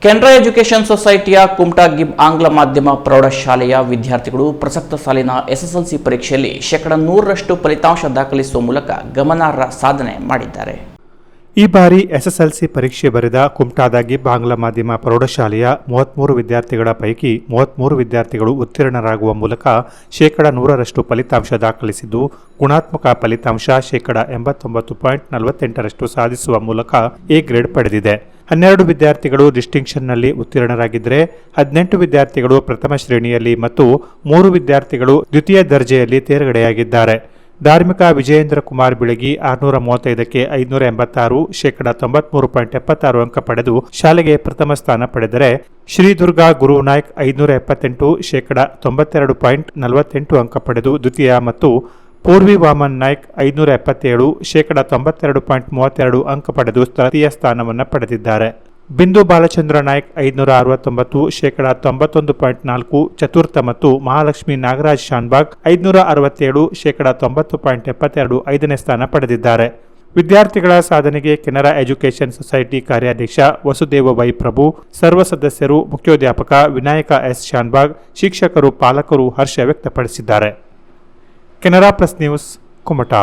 Canara education ಸೊಸೈಟಿಯ Kumta ಗಿಬ್ ಆಂಗ್ಲ ಮಾಧ್ಯಮ ಪ್ರೌಢಶಾಲೆಯ ವಿದ್ಯಾರ್ಥಿಗಳು ಪ್ರಸಕ್ತ ಸಾಲಿನ ಎಸ್ಎಸ್ಎಲ್ಸಿ ಪರೀಕ್ಷೆಯಲ್ಲಿ 100% ಫಲಿತಾಂಶ ದಾಖಲಿಸುವ ಮೂಲಕ ಗಮನಾರ್ಹ ಸಾಧನೆ ಮಾಡಿದ್ದಾರೆ. ಈ ಬಾರಿ ಎಸ್ಎಸ್ಎಲ್ಸಿ ಪರೀಕ್ಷೆ ಬರೆದ ಕುಮಟಾದ ಗಿಬ್ ಆಂಗ್ಲ ಮಾಧ್ಯಮ ಪ್ರೌಢಶಾಲೆಯ 33 ವಿದ್ಯಾರ್ಥಿಗಳ ಪೈಕಿ 33 ವಿದ್ಯಾರ್ಥಿಗಳು ಉತ್ತೀರ್ಣರಾಗುವ ಮೂಲಕ 100% ಫಲಿತಾಂಶ ದಾಖಲಿಸಿದ್ದು, ಗುಣಾತ್ಮಕ ಫಲಿತಾಂಶ 89.48% ಸಾಧಿಸುವ ಮೂಲಕ ಎ ಗ್ರೇಡ್ ಪಡೆದಿದೆ. 12 ವಿದ್ಯಾರ್ಥಿಗಳು ಡಿಸ್ಟಿಂಕ್ಷನ್ನಲ್ಲಿ ಉತ್ತೀರ್ಣರಾಗಿದ್ದರೆ 18 ವಿದ್ಯಾರ್ಥಿಗಳು ಪ್ರಥಮ ಶ್ರೇಣಿಯಲ್ಲಿ ಮತ್ತು 3 ವಿದ್ಯಾರ್ಥಿಗಳು ದ್ವಿತೀಯ ದರ್ಜೆಯಲ್ಲಿ ತೇರ್ಗಡೆಯಾಗಿದ್ದಾರೆ. ಧಾರ್ಮಿಕ ವಿಜಯೇಂದ್ರ ಕುಮಾರ್ ಬಿಳಗಿ 635ಕ್ಕೆ 586 93.76 ಅಂಕ ಪಡೆದು ಶಾಲೆಗೆ ಪ್ರಥಮ ಸ್ಥಾನ ಪಡೆದರೆ, ಶ್ರೀದುರ್ಗಾ ಗುರುನಾಯ್ಕ್ 578 92.48 ಅಂಕ ಪಡೆದು ದ್ವಿತೀಯ ಮತ್ತು ಪೂರ್ವಿ ವಾಮನ್ ನಾಯ್ಕ್ 577 92.32 ಅಂಕ ಪಡೆದು ತೃತೀಯ ಸ್ಥಾನವನ್ನು ಪಡೆದಿದ್ದಾರೆ. ಬಿಂದು ಬಾಲಚಂದ್ರ ನಾಯ್ಕ್ 569 91.4 ಚತುರ್ಥ ಮತ್ತು ಮಹಾಲಕ್ಷ್ಮಿ ನಾಗರಾಜ್ ಶಾನ್ಬಾಗ್ 567 90.72 ಐದನೇ ಸ್ಥಾನ ಪಡೆದಿದ್ದಾರೆ. ವಿದ್ಯಾರ್ಥಿಗಳ ಸಾಧನೆಗೆ ಕೆನರಾ ಎಜುಕೇಷನ್ ಸೊಸೈಟಿ ಕಾರ್ಯಾಧ್ಯಕ್ಷ ವಸುದೇವ ವೈ ಪ್ರಭು, ಸರ್ವ ಸದಸ್ಯರು, ಮುಖ್ಯೋಧ್ಯಾಪಕ ವಿನಾಯಕ ಎಸ್ ಶಾನ್ಬಾಗ್, ಶಿಕ್ಷಕರು, ಪಾಲಕರು ಹರ್ಷ ವ್ಯಕ್ತಪಡಿಸಿದ್ದಾರೆ. Canara plus news, Kumta.